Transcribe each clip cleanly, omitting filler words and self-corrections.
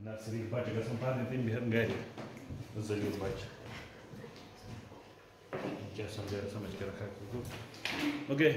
Nursery बच्चे गसन पाने तीन बिहन गए जरूर बच्चे क्या समझ के रखा है ओके।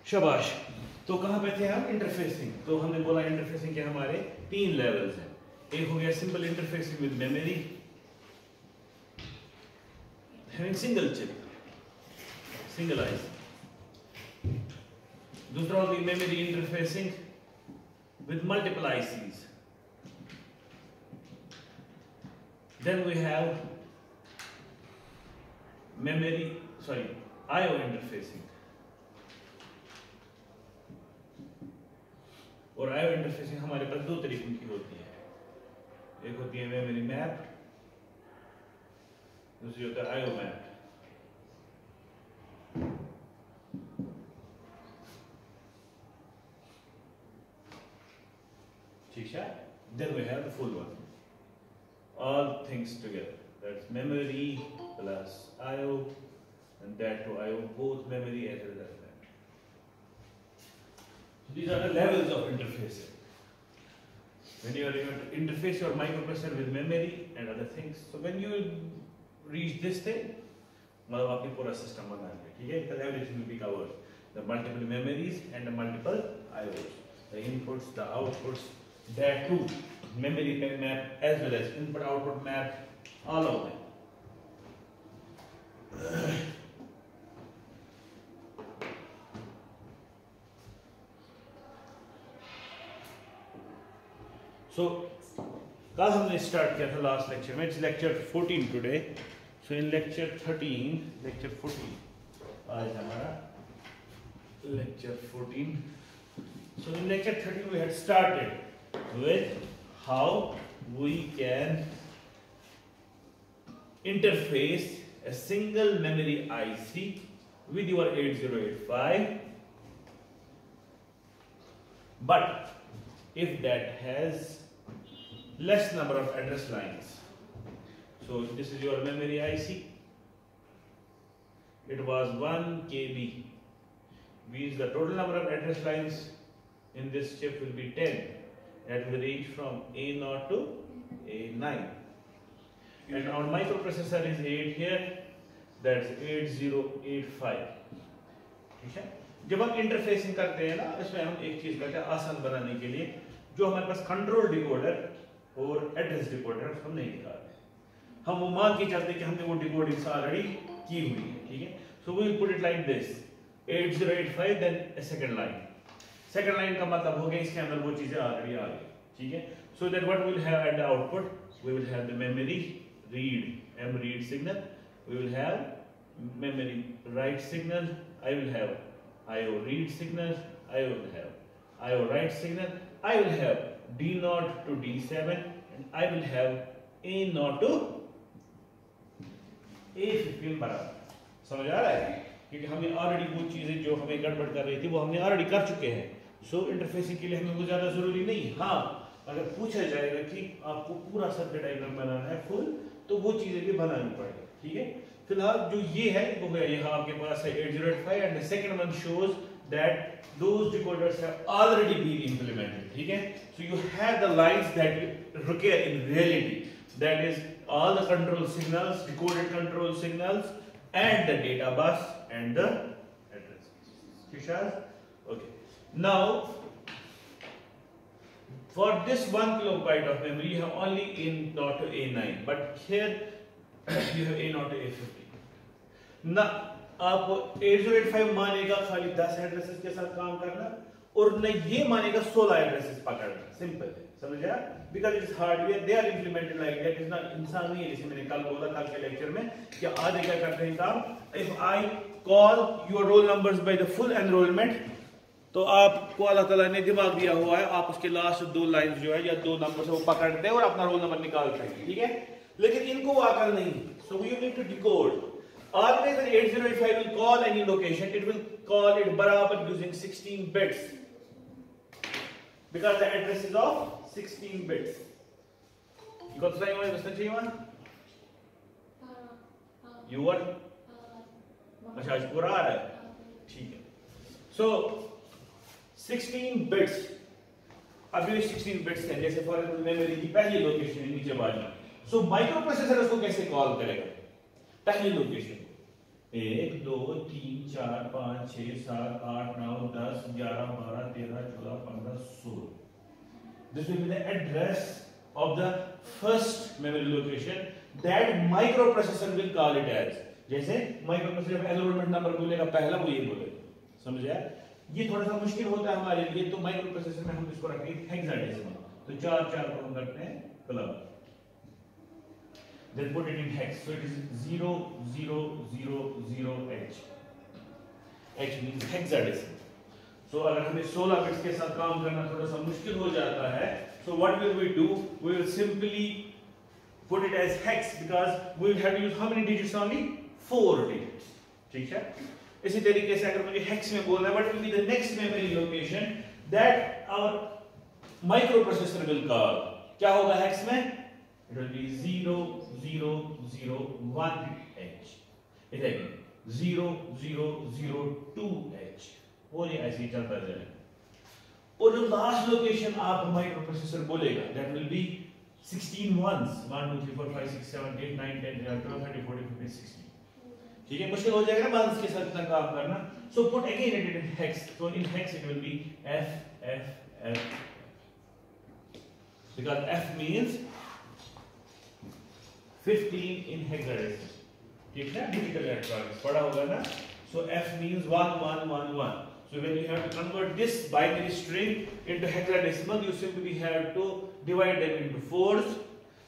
शाबाश। तो कहाँ पे थे हम? इंटरफेसिंग। तो हमने बोला इंटरफेसिंग के हमारे 3 लेवल्स हैं। एक हो गया simple interfacing with memory having single chip, single IC. दूसरा हो गया memory interfacing with multiple ICs. Then we have IO interfacing. और आईओ इंटरफेसिंग हमारे पास 2 तरीकों की होती है। एक होती है मेमोरी मैप, दूसरी होता है आईओ मैप। ठीक है। Then we have the full one, all things together. That's memory plus IO, and that to IO, both memory as well as that. These are the levels of interfacing. When you are going to interface your microprocessor with memory and other things, so when you reach this thing, मतलब आपकी पूरा system बना लिया, ठीक है? Because everything will be covered, the multiple memories and the multiple IOs, the inputs, the outputs, that too, memory map as well as input output map, all of them. So कल हमने start किया था last lecture में, it's lecture 14 today. So in lecture 14 आज हमारा lecture 14। So in lecture 13 we had started with how we can interface a single memory IC with your 8085, but if that has less number of address lines. So this is your memory IC. It was 1 KB, means the total number of address lines in this chip will be 10. That will range from A0 to A9. And our microprocessor is 8 here, that's 8085. ठीक है? जब हम interfacing करते हैं ना, इसमें हम एक चीज करते हैं आसान बनाने के लिए, जो हमारे पास कंट्रोल डिकोडर और एड्रेस डिकोडर हम नहीं दिखाते, हम वो मान के चलते कि हमने वो डिकोडिंग ऑलरेडी की हुई है, ठीक है? So we will put it like this 8085 देन a second line. Second line का मतलब हो गया इसके अंदर वो चीजें ऑलरेडी आ गई, ठीक है? So that what we will have at the output, we will have the memory read, m read signal, we will have memory write signal, I will have IO read signal, I will have IO write signal, I will have D0 to D7, and I will have A0 to A15 बराबर। समझ आ रहा है? क्योंकि हमने already वो चीजें जो हमें गड़बड़ कर रही थी वो हमने ऑलरेडी कर चुके हैं। सो इंटरफेसिंग के लिए हमें वो ज्यादा जरूरी नहीं। हाँ, अगर पूछा जाएगा कि आपको पूरा सर्किट डायग्राम बनाना है फुल, तो वो चीजें भी बनानी पड़ेगी, ठीक है? फिलहाल जो ये है वो है, यहाँ आपके पास है 8085 and the second one shows that those decoders have already been implemented, ठीक है? So you have the lines that you require in reality, that is all the control signals, decoded control signals, and the data bus and the address. Okay. Now for this 1 kilobyte of memory you have only A0 to A9, but here you have A0 to A15. Now आप 8085 मानेगा खाली 10 addresses के साथ काम करना, और न ये मानेगा 16 एड्रेसेस पकड़ना। सिंपल है। समझा? Because it is hardware, they are implemented like that, is not इंसान नहीं है, जैसे मैंने कल बोला कल के लेक्चर में कि आधे क्या करते हैं काम, if I call your roll numbers by the full enrolment, तो आपको अल्लाह ताला ने दिमाग दिया हुआ है, आप उसके लास्ट दो लाइंस जो है या दो नंबर वो पकड़ते हैं और अपना रोल नंबर निकालते हैं, ठीक है? लेकिन इनको वो अकल नहीं, so you need to decode. Always when 8085 will call any location, it will call it barabar using 16 bits because the address is of 16 bits. You got something on this one? You what? अच्छा आज पूरा आ रहा है, ठीक है. So 16 bits. अब ये 16 bits है, जैसे फॉर एग्जांपल मेमोरी की पहली लोकेशन है नीचे बाजू. So माइक्रो प्रोसेसर उसको कैसे कॉल करेगा? पहली location 1 2 3 4 5 6 7 8 9 10 11 12 13 14 15 16. This will be the address of the first memory location that microprocessor will call it as. जैसे माइक्रोप्रोसेसर एनरोलमेंट नंबर बोलेगा पहला, वो ये बोलेगा. समझा? ये थोड़ा सा मुश्किल होता है हमारे लिए, तो माइक्रोप्रोसेसर में हम इसको रखेंगे हेक्साडेसिमल. तो 4 4 को हम करते हैं club. Then put it in hex. So it is 0 0 0 0 H. H means hexadecimal. So अगर हमें 16 बिट्स के साथ काम करना थोड़ा सा मुश्किल हो जाता है, so what will we do? We will simply put it as hex because we will have to use how many digits only? 4 digits. ठीक है? इसी तरीके से अगर मुझे hex में बोलना है, what will be the next memory location that our microprocessor will call? क्या होगा hex में? It will be 0 0 0 1 H. इधर 0 0 0 2 H. वो ये ऐसे ही चलता जाएगा. और जो लास्ट लोकेशन आप माइक्रो प्रोसेसर बोलेगा, that will be 16 ones. 1 2 3 4 5 6 7 8 9 10 11 12 13 14 15 16. ठीक है? मुश्किल हो जाएगा ना वंस के साथ इतना काम करना. So put again it in hex. So in hex it will be F F F. Because F means 15 in hexadecimal. ठीक है? डिजिटल इलेक्ट्रॉनिक्स पढ़ा होगा ना. So F means 1 1 1 1. So when you have to convert this binary string into hexadecimal, you simply have to divide them into 4s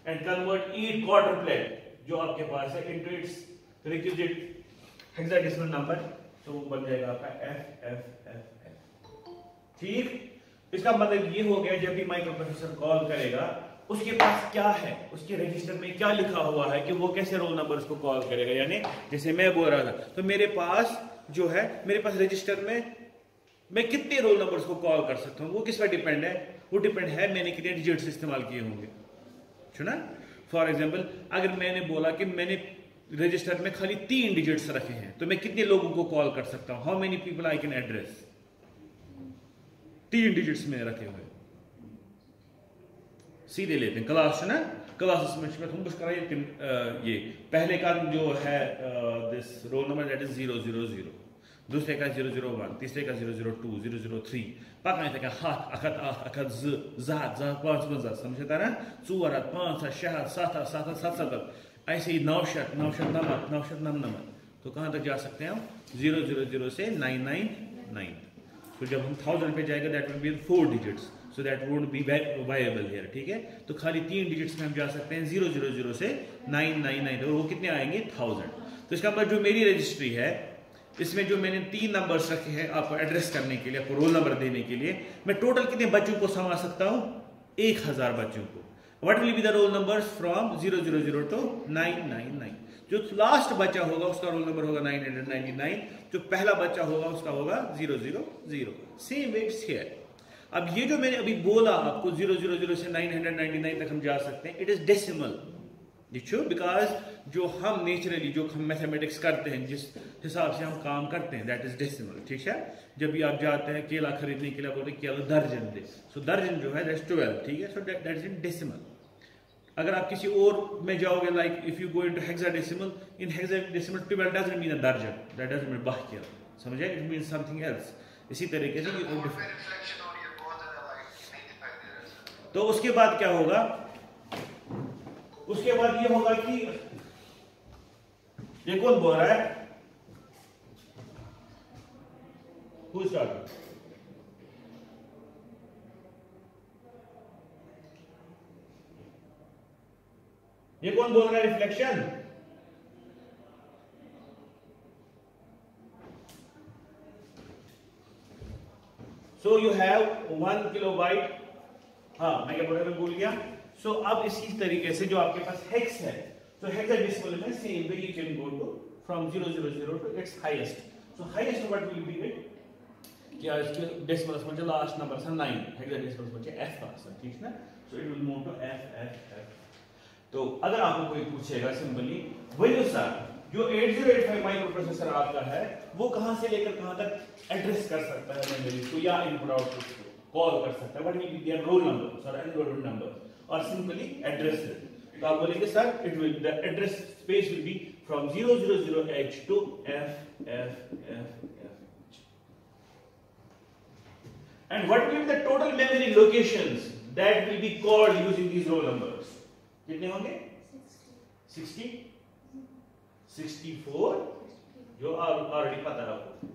and convert each quadruplet जो आपके पास है into its requisite hexadecimal number. तो वो बन जाएगा आपका F F F F. ठीक? इसका मतलब ये हो गया, जब भी माइक्रोप्रोसेसर कॉल करेगा उसके पास क्या है, उसके रजिस्टर में क्या लिखा हुआ है कि वो कैसे रोल नंबर उसको कॉल करेगा. यानी जैसे मैं बोल रहा था, तो मेरे पास जो है, मेरे पास रजिस्टर में मैं कितने रोल नंबर्स को कॉल कर सकता हूँ, वो किस पर डिपेंड है? वो डिपेंड है मैंने कितने डिजिट्स इस्तेमाल किए होंगे. सुना? फॉर एग्जाम्पल अगर मैंने बोला कि मैंने रजिस्टर में खाली 3 डिजिट्स रखे हैं, तो मैं कितने लोगों को कॉल कर सकता हूँ? How many people I can address? 3 digits में रखे हुए. सीधे लेते हैं क्लास ना, क्लास में हम कुछ करें. ये पहले का जो है this roll number that is 0 0 0, दूसरे का 0 0 1, तीसरे का 0 0 2 0 0 3, पकड़ने तक हाथ अखत अखत ज़ात 55, समझता ना? 4 5 6 7 7 7 7, ऐसे ही 9 9 9 9 9. तो कहाँ तक जा सकते हैं हम? 0 0 0 से 999. तो जब हम 1000 पे जाएगा that will be 4 digits. So that won't be viable here. ठीक है? तो खाली 3 डिजिट्स में हम जा सकते हैं 0 0 0 से 999. और वो कितने आएंगे? 1000. तो इसका मतलब जो मेरी रजिस्ट्री है, इसमें जो मैंने 3 नंबर्स रखे हैं आपको एड्रेस करने के लिए, आपको रोल नंबर देने के लिए, मैं टोटल कितने बच्चों को समा सकता हूँ? 1000 बच्चों को. What will be the roll numbers from 0 0 0 to 999? जो लास्ट बच्चा होगा उसका रोल नंबर होगा 999. जो पहला बच्चा होगा उसका होगा 0 0 0. Same waits here. अब ये जो मैंने अभी बोला आपको 0 0 0 से 999 तक हम जा सकते हैं, इट इज डेसिमल. बिकॉज जो हम नेचुरली जो हम मैथमेटिक्स करते हैं, जिस हिसाब से हम काम करते हैं, दैट इज डेसिमल. ठीक है? जब भी आप जाते हैं केला खरीदने के लिए, बोलते हैं केला दर्जन दे. सो दर्जन जो है दैट्स 12. ठीक है? So that is in decimal. अगर आप किसी और में जाओगे, like if you go into hexadecimal, in hexadecimal 12 doesn't mean a dozen, that doesn't mean बाकिया. समझे? It means something else. इसी तरीके से तो उसके बाद क्या होगा? उसके बाद ये होगा कि ये कौन बोल रहा है? Who started? ये कौन बोल रहा है reflection? So you have 1 kilobyte. हाँ मैं क्या बोल रहा भूल गया। सो अब इसी तरीके से जो आपके पास हेक्स है, तो हेक्साडेसिमल में same way you can go to from 000 to its highest. So highest what will be it, क्या इसके डेसिमल्स म्हणजे लास्ट नंबर सा 9, हेक्साडेसिमल्स म्हणजे f आसा, ठीक ना। So it will move to f। तो अगर आपको कोई पूछेगा सिंपली व्हेन यू सर जो 8085 माइक्रो प्रोसेसर आपका है वो कहां से लेकर कहां तक एड्रेस कर सकता है मेमोरी को या इनपुट आउटपुट को कॉल कर सकता है, what will be their roll number sir enrolment number और सिंपली एड्रेस है। तो आप बोलेंगे sir it will the address space will be from 000h to f। And what will be the total memory locations that will be called using these roll numbers? कितने होंगे? 60, 64, जो already पता है आपको,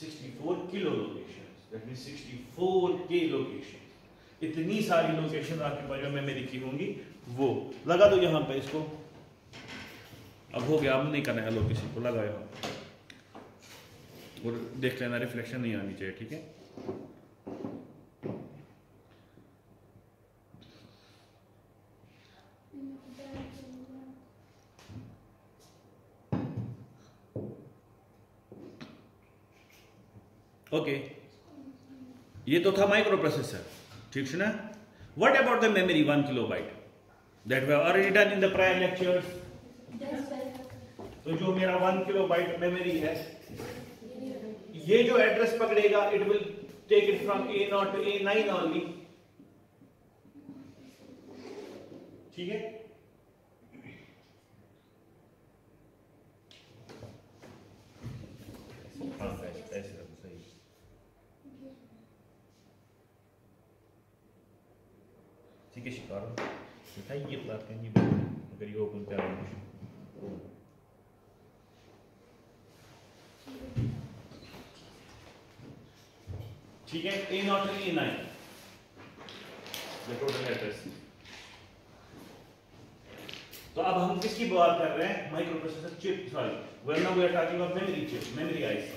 64 किलो लोकेशंस, दैट मींस 64 के locations. इतनी सारी location आपके पास जो मेमोरी की होंगी वो लगा दो यहाँ पे इसको। अब हो गया, अब नहीं करना है लोकेशन को, लगाओ यहाँ और देख लेना रिफ्लेक्शन नहीं आनी चाहिए, ठीक है। ओके ये तो था माइक्रो प्रोसेसर, ठीक है ना। What about the memory 1 kilobyte that we have already done in the prior lectures. तो जो मेरा 1 किलोबाइट मेमोरी है ये जो एड्रेस पकड़ेगा it will take it from A0 to A9 only, ठीक है। ठीक है शिकार ये बात कहेंगे अगर ये ओपन कर ठीक है। A0 to A9 the total address. तो अब हम किसकी बात कर रहे हैं? माइक्रो प्रोसेसर चिप, सॉरी वरना we are talking about memory chip, memory IC.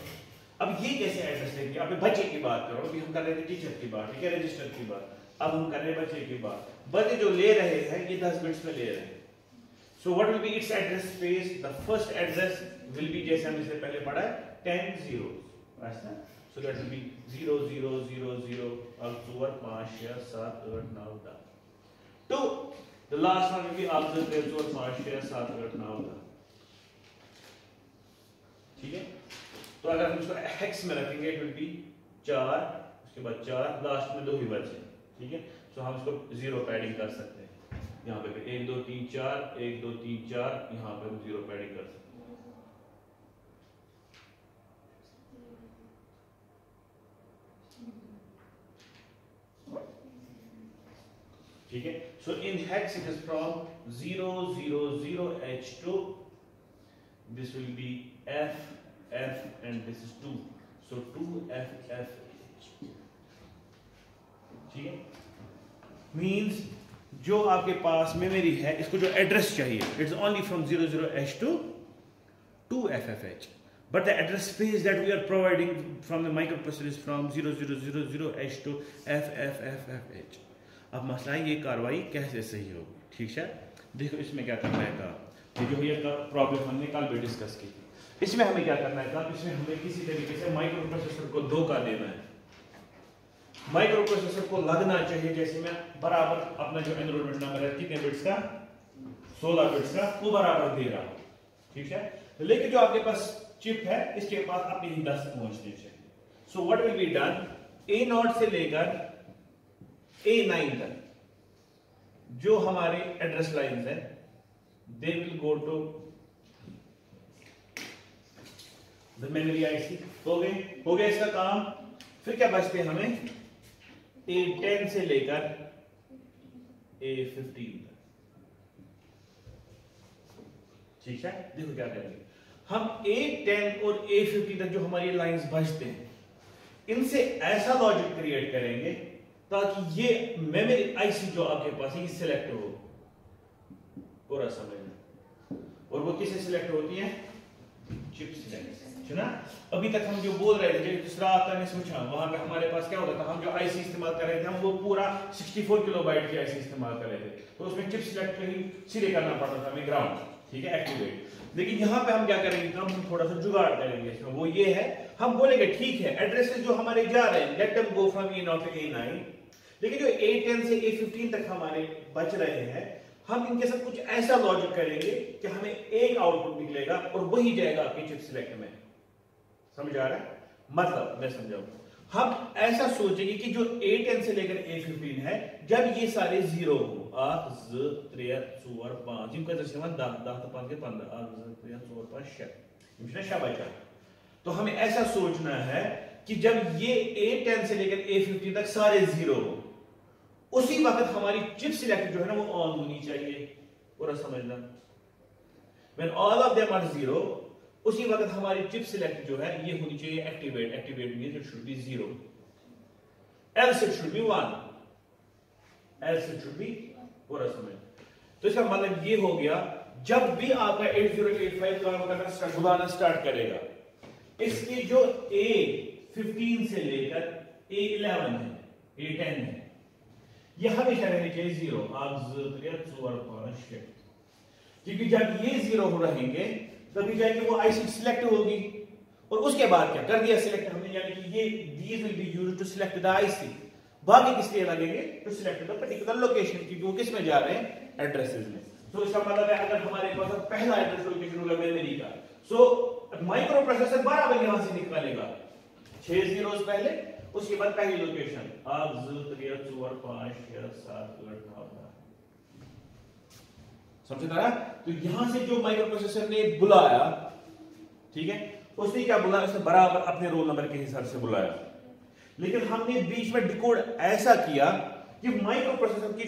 अब ये कैसे एड्रेस लेंगे? अब बच्चे की बात करो, अभी हम कर रहे थे टीचर की बात, ठीक है, रजिस्टर की बात। अब हम कर रहे हैं बच्चे की बात। बच्चे जो ले रहे हैं ये 10 बिट्स में ले रहे हैं। So what will B it's address space? The first address will be, जैसे हम इससे पहले पढ़ा है, 10 zeros, ऐसा। सो दैट विल बी 0 0 0 0 और 4 5 6 7 8 9 10। तो the last one will be after 4 5 6 7 8 9 10, ठीक है। तो अगर हम इसको हेक्स में रखेंगे इट विल बी 4, उसके बाद 4, लास्ट में 2 ही बचे, ठीक है। सो हम इसको 0 पैडिंग कर सकते हैं यहाँ पे 1 2 3 4 1 2 3 4, यहाँ पे हम 0 पैडिंग कर सकते हैं, ठीक है। सो इन hex it is from 0 0 0 h to this will be f f and this is 2, so 2 f f h, ठीक है। मींस जो आपके पास मेमोरी है इसको जो एड्रेस चाहिए it's only from 0 0 h to 2 f f h, but the address space that we are providing from the microprocessor is from 0 0 0 0 h to f f f f h। अब मसला है ये कार्रवाई कैसे सही होगी, ठीक है। देखो इसमें क्या करना है काम, ये जो ये प्रॉब्लम हमने कल भी डिस्कस की थी, इसमें हमें क्या करना है काम, इसमें हमें किसी तरीके से माइक्रो प्रोसेसर को धोखा देना है। माइक्रो प्रोसेसर को लगना चाहिए जैसे मैं बराबर अपना जो एनरोलमेंट नंबर है कितने बिट्स का, 16 बिट्स का, वो बराबर दे रहा हूं, ठीक है। लेकिन जो आपके पास चिप है इसके पास अपने ही 10 पहुंचने चाहिए। So what will be done, A0 से लेकर A9 तक जो हमारे एड्रेस लाइंस हैं they will go to the memory IC. हो गया इसका काम। फिर क्या बचते हैं हमें, A10 से लेकर A15 तक, ठीक है। देखो क्या करेंगे हम, A10 और A15 तक जो हमारी लाइंस बचते हैं इनसे ऐसा लॉजिक क्रिएट करेंगे ताकि ये मेमोरी आईसी जो आपके पास है ये सिलेक्ट हो, पूरा समझना। और वो किसे सिलेक्ट होती है? चिप सिलेक्ट, सुना? अभी तक हम जो बोल रहे थे, जो दूसरा आता है सोचा, वहां पे हमारे पास क्या होता था, हम जो आईसी इस्तेमाल कर रहे थे, हम वो पूरा 64 किलोबाइट की आईसी इस्तेमाल कर रहे थे, तो उसमें चिप सिलेक्ट कहीं सीधे करना पड़ता था हमें ग्राउंड, ठीक है, एक्टिवेट। लेकिन यहाँ पे हम क्या करेंगे, हम थोड़ा सा जुगाड़ करेंगे इसमें, वो ये है, हम बोलेंगे ठीक है एड्रेसेस जो हमारे जा रहे हैं, let them go from A0 to A9, लेकिन जो A10 से A15 तक हमारे बच रहे हैं, हम इनके साथ कुछ ऐसा लॉजिक करेंगे कि हमें एक आउटपुट निकलेगा और वही जाएगा आपके चिप सिलेक्ट में। समझ आ रहा है? मतलब मैं समझाऊं, हम ऐसा सोचेंगे कि जो A10 से लेकर A15 है, जब ये सारे जीरो हो, 8 2 3 4 5, जिनका दर्शन 10 10 5 के 15, 8 2 3 4 5 6, इनमें शाबाश। तो हमें ऐसा सोचना है कि जब ये A10 से लेकर A15 तक सारे जीरो हो, उसी वक्त हमारी चिप सिलेक्ट जो है ना वो ऑन होनी चाहिए। पूरा समझना, when all of them are zero, उसी वक्त हमारी चिप सिलेक्ट जो है ये होनी चाहिए activate. Activate means it should be 0, else it should be 1, else it should be, पूरा समझ। तो इसका मतलब ये हो गया, जब भी आपका 8085 काम करना बुलाना स्टार्ट करेगा, इसकी जो A15 से लेकर A11 है, A10 है, ये हमेशा रहने चाहिए 0, 8 3 4 5 6, क्योंकि जब ये 0 हो रहेंगे तभी जाके वो आईसी सिलेक्ट होगी। और उसके बाद क्या कर दिया सिलेक्ट हमने, यानी कि ये these will be used to select the IC, बाकी किस लिए लगेंगे, to select the particular location, क्योंकि वो किस में जा रहे हैं, एड्रेसेस में। तो इसका मतलब है अगर हमारे पास पहला एड्रेस लोकेशन होगा मेमोरी का, सो माइक्रो प्रोसेसर बराबर यहां से निकालेगा 6 जीरोस पहले, उसके बाद पहली लोकेशन 8 3 4 5 6 7 8 9 10। समझ रहा? तो यहां से जो माइक्रो प्रोसेसर ने बुलाया, ठीक है, उसने क्या बुलाया, उसने बराबर अपने रोल नंबर के हिसाब से बुलाया। लेकिन हमने बीच में डिकोड ऐसा किया कि माइक्रो प्रोसेसर की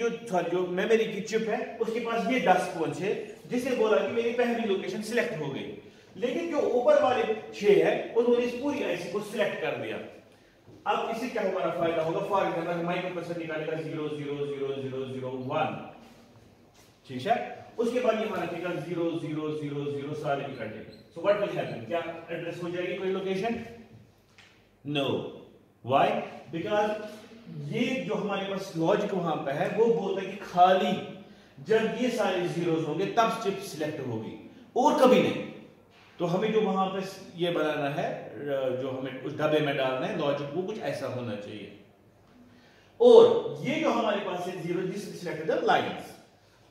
जो मेमोरी की चिप है, उसके पास ये 10 पहुंचे, जिसे बोला कि मेरी पहली लोकेशन सिलेक्ट हो गई। लेकिन जो ऊपर वाले 6 है, उन्होंने इस पूरी आईसी को सिलेक्ट कर दिया। अब इससे क्या हमारा फायदा होगा, फॉर एग्जांपल माइक्रो प्रोसेसर निकालेगा 0 0 0 0 0 1, ठीक है, उसके बाद यहां रखेगा 0 0 0 0 सारे इकट्ठे। सो व्हाट विल हैपन, क्या एड्रेस हो जाएगी कोई लोकेशन? नो। व्हाई? बिकॉज ये जो हमारे पास लॉजिक वहां पे है, वो बोलता है कि खाली जब ये सारे जीरोस होंगे तब चिप सिलेक्ट होगी, और कभी नहीं। तो हमें जो वहां पे ये बनाना है, जो हमें उस डब्बे में डालना है लॉजिक, वो कुछ ऐसा होना चाहिए। और ये जो हमारे पास है 0, दिस सिलेक्ट द लाइंस।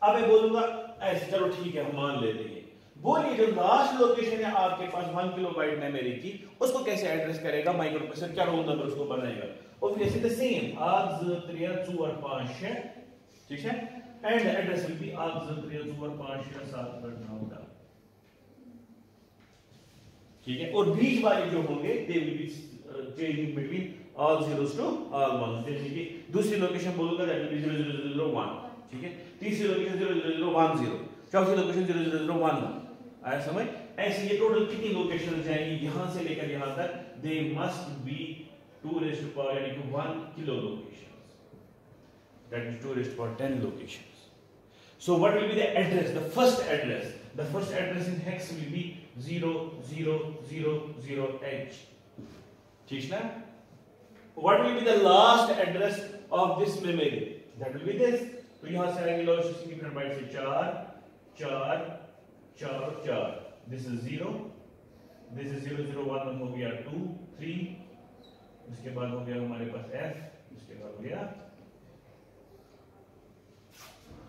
अब मैं बोलूंगा ऐसे, चलो ठीक है हम मान लेते हैं, बोलिए जो लास्ट लोकेशन है आपके पास 1 किलोबाइट मेमोरी की, उसको कैसे एड्रेस करेगा माइक्रो प्रोसेसर, क्या रोल नंबर उसको बनाएगा? ऑब्वियसली द सेम 8 3 4 5 6, ठीक है, एंड एड्रेस विल बी 8 3 4 5 6 7 8 9 10, ठीक है। और बीच वाले जो होंगे they will be changing between all zeros to all ones. जैसे कि दूसरी लोकेशन बोलूंगा दैट विल बी 0 0 0 1, ठीक है, तीसरी लोकेशन 0 0 0 1 0, चौथी लोकेशन 0 0 0 1 1। आया समझ? ऐसे ये टोटल कितनी लोकेशन जाएंगी यहां से लेकर यहां तक, they must be 2 raised to power यानी कि 1 kilo locations, that is 2 raised to power 10 locations. So what will be the address, the first address? The first address in hex will be 0 0 0 0 H, ठीक ना? What will be the last address of this memory? That will be this. तो यहां से आएंगे logic 16 bite से 4 4 4 4, this is 0, this is 0 0 1 1 हो गया 2 3, उसके बाद हो गया हमारे पास F, उसके बाद हो गया,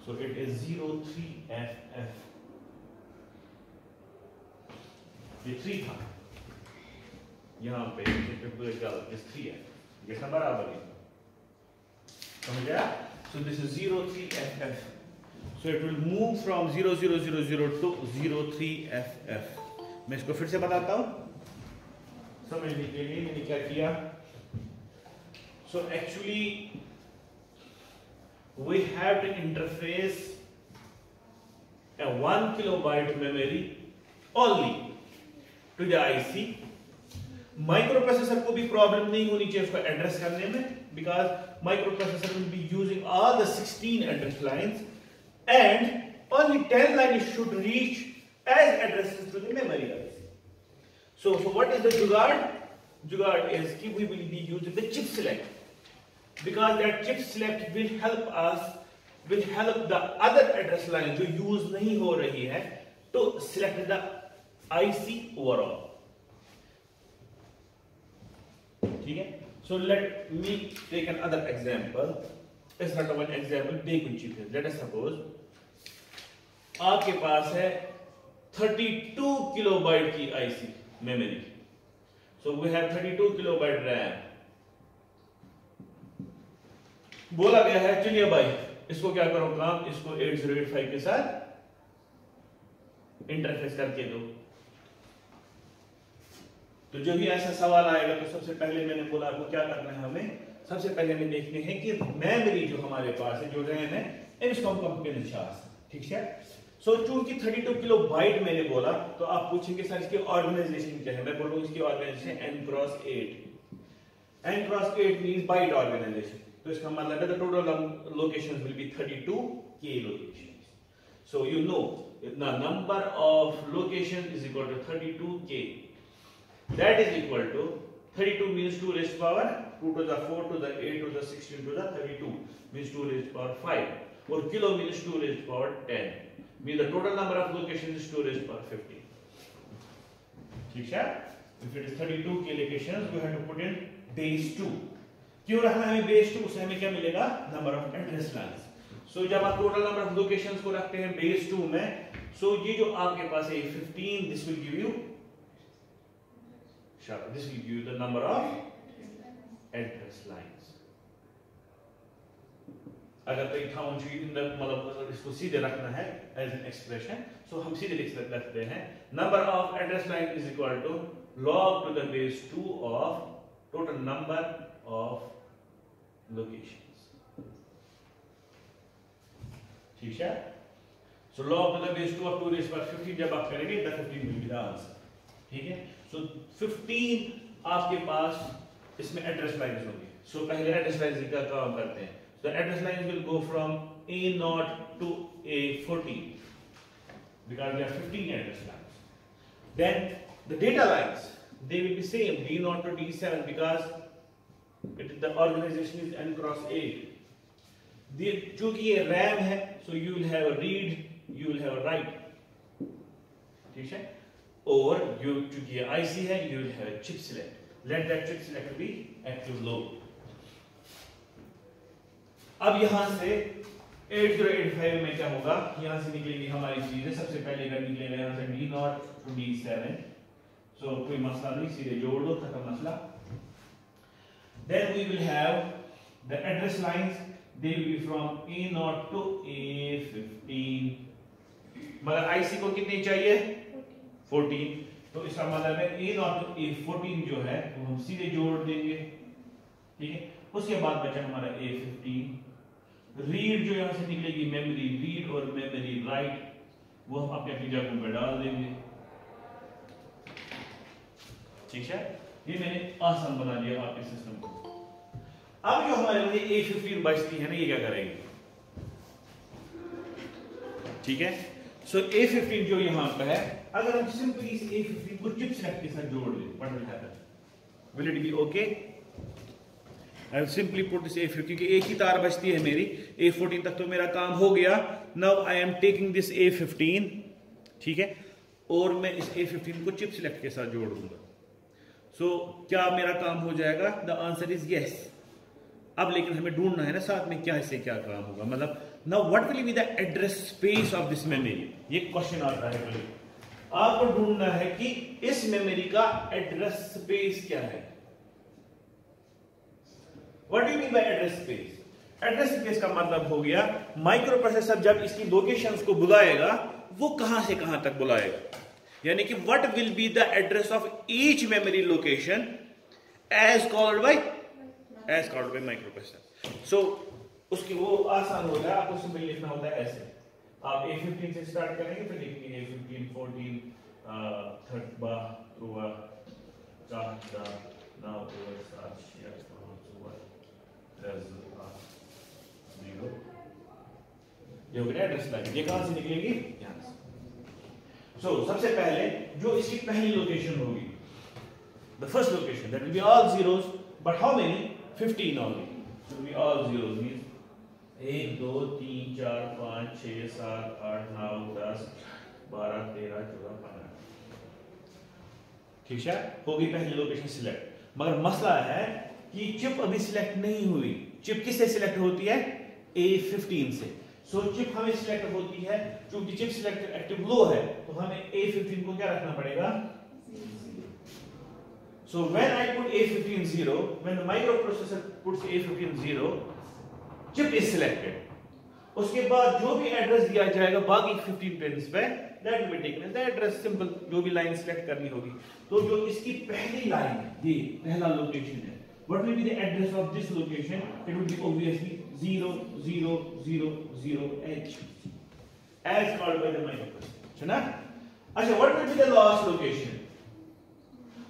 so it is 0 3 F F, ये 3 था यहां पे, this 3 है, ये सब बराबर है, समझ गया? So this is 0 3 F F. So it will move from 0 0 0 0 to 0 3 F F. मैं इसको फिर से बताता हूं समझने के लिए मैंने क्या किया। So actually we have to interface a 1 kilobyte memory only to the IC. Microprocessor को भी प्रॉब्लम नहीं होनी चाहिए उसको एड्रेस करने में, because microprocessor will be using all the 16 address lines, and only 10 lines should reach as addresses to the memory IC. So what is the jugaad? Jugaad is we will be using the chip select, because that chip select will help the other address line जो use नहीं हो रही है to select the IC overall. ठीक है? So let me take another example. Let's not one example. बेकुन chip है. Let us suppose आपके पास है 32 किलोबाइट की IC memory. So we have 32 kilobyte RAM. बोला गया है चलिए भाई इसको क्या करो काम, इसको 8085 के साथ इंटरफेस करके दो. तो जो भी ऐसा सवाल आएगा तो सबसे पहले मैंने बोला आपको क्या करना है, हमें सबसे पहले हमें देखने हैं कि मेमोरी जो हमारे पास है जो रैम है इसको हम कंप्यूटर चार्ज. ठीक है? सो चूंकि 32 किलो बाइट मैंने बोला तो आप पूछेंगे सर इसकी ऑर्गेनाइजेशन क्या है. मैं बोलूंगा इसकी organisation n×8. n×8 means bite organisation. तो इसका मतलब है the total locations will be 32k locations. So you know the number of location is equal to 32k. That is equal to 32 means 2 raised to power 2 to the 4 to the 8 to the 16 to the 32 means 2 raised to power 5. और kilo means 2 raised to power 10. means the total number of locations is 2 raised to power 15. ठीक है? If it is 32k locations, we have to put in base 2. क्यों रखना है base 2? उससे हमें क्या मिलेगा? Number of address lines. So जब आप total number of locations को रखते हैं base 2 में, so ये जो आपके पास है 15, this will give you the number of address lines. अगर कोई था मतलब इसको सीधे रखना है एज एन एक्सप्रेशन, सो हम सीधे लिख सकते हैं number of address line is equal to log to the base 2 of total number of locations. ठीक है? So log to the base 2 ऑफ 2 raised to 15 जब आप करेंगे the 15 will be the answer. ठीक है? सो 15 आपके पास इसमें एड्रेस लाइंस होंगी. सो पहले एड्रेस लाइंस का काम करते हैं. The address lines will go from A0 to A14 because there are 15 address lines. Then the data lines, they will be same D0 to D7 because the organization is n×8. चूंकि ये RAM है, so you will have a read, you will have a write. ठीक है? और चूंकि ये IC है, you will have a chip select. Let that chip select be active low. अब यहां से 8085 में क्या होगा, यहां से निकलेगी हमारी चीजें. सबसे पहले अगर निकलेगा यहां से D0 to D7, सो कोई मसला नहीं, सीधे जोड़ दो, खत्म मसला. Then we will have the address lines, they will be from A0 to A15. मगर IC को कितनी चाहिए? 14. तो इसका मतलब है A0 to A14 जो है वो हम सीधे जोड़ देंगे. ठीक है? उसके बाद बचा हमारा A15. रीड जो यहां से निकलेगी मेमोरी रीड और मेमोरी राइट, वो हम अपने अपनी जगहों पर डाल देंगे. ठीक है? ये मैंने आसान बना दिया आपके सिस्टम को. अब जो हमारे पास A15 बचती है ना, ये क्या करेंगे? ठीक है? सो A15 जो यहां पर है, अगर हम सिंपली इस A15 को चिप सेलेक्ट के साथ जोड़ दें, what will happen? Will it be okay? I will simply put this A15 क्योंकि एक ही तार बचती है मेरी. A14 तक तो मेरा काम हो गया. Now I am taking this A15. ठीक है? और मैं इस A15 को चिप सिलेक्ट के साथ जोड़ दूंगा. So क्या मेरा काम हो जाएगा? The answer is yes. अब लेकिन हमें ढूंढना है ना साथ में क्या इससे क्या काम होगा. मतलब now what will be the address space of this memory? ये क्वेश्चन आता है कभी. आपको ढूंढना है कि इस मेमोरी का एड्रेस स्पेस क्या है. What do you mean by address space? Address space का मतलब हो गया माइक्रो प्रोसेसर जब इसकी लोकेशंस को बुलाएगा वो कहां से कहां तक बुलाएगा. यानी कि what will be the address of each memory location as called by microprocessor. So उसकी वो आसान होता है. आपको सिंपल लिखना होता है ऐसे. आप A15 से स्टार्ट करेंगे, फिर लिखेंगे A15 14 30 हुआ 4 9 7 6 8 9 0 ये होगी एड्रेस लाइन। ये कहां से निकलेगी? यहां से। सो सबसे पहले जो इसकी पहली लोकेशन होगी, the first location that will be all zeros, but how many? 15 only. It will be all zeros, means 1 2 3 4 5 6 7 8 9 10 12 13 14 15। ठीक है, होगी पहली लोकेशन सिलेक्ट। मगर मसला है कि चिप अभी सिलेक्ट नहीं हुई। चिप किससे सिलेक्ट होती है? A15 से। सो चिप हमें सिलेक्ट होती है, क्योंकि चिप सिलेक्ट एक्टिव लो है, तो हमें A15 को क्या रखना पड़ेगा? So when I put A15 0, when the microprocessor puts A15 0, chip is selected. उसके बाद जो भी एड्रेस दिया जाएगा बाकी 15 पिन्स पे, that will be taken as the address, simple, जो भी लाइन सिलेक्ट करनी होगी। तो जो इसकी पहली लाइन है, ये पहला लोकेशन है, what will be the address of this location? It will be obviously 0000H as called by the microprocessor. सुना? अच्छा, what will be the last location?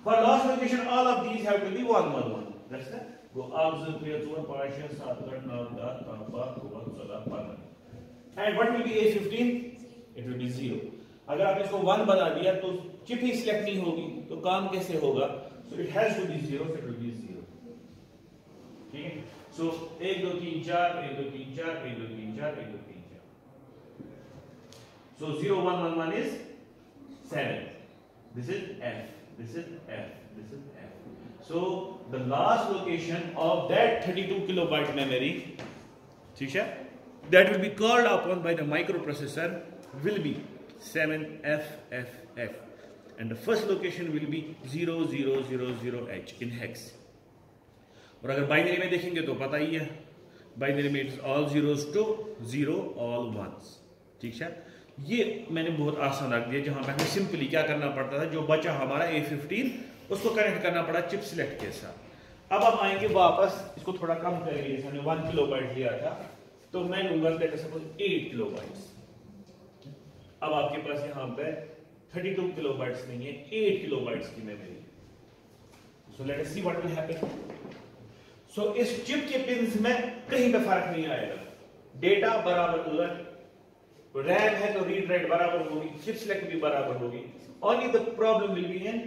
For last location, all of these have to be 1 1 1. That's that. Go observe 3 4 5 6 7 8 9 10 11 12 13 14 And what will be A15? It will be 0. अगर आप इसको 1 बना दिया तो chip ही select नहीं होगी, तो काम कैसे होगा? So it has to be 0, so it will be 0. ठीक है? So 1 2 3 4 1 2 3 4 1 2 3 4 1 2 3 4. So 0 1 1 1 is 7. This is F. This is F. This is F. So the last location of that 32 kilobyte memory, ठीक है, that will be called upon by the microprocessor will be 7FFF, and the first location will be 0000H in hex. और अगर binary में देखेंगे तो पता ही है, binary में it's all zeros to 0 all ones. ठीक है, ये मैंने बहुत आसान रख दिया, जहां पे हमें सिंपली क्या करना पड़ता था, जो बचा हमारा A15 उसको कनेक्ट करना पड़ा चिप सिलेक्ट के साथ। अब हम आएंगे वापस, इसको थोड़ा कम करेंगे, जैसे हमने 1 किलोबाइट लिया था, तो मैं लूंगा लेट अस सपोज 8 किलोबाइट्स। अब आपके पास यहाँ पे 32 किलोबाइट्स नहीं है, 8 किलोबाइट्स की मेमोरी। So let us see what will happen. So इस चिप के पिन्स में कहीं पे फर्क नहीं आएगा, डेटा बराबर उलट, रैम है तो रीड राइट बराबर होगी, चिप सिलेक्ट भी बराबर होगी, only the problem will be in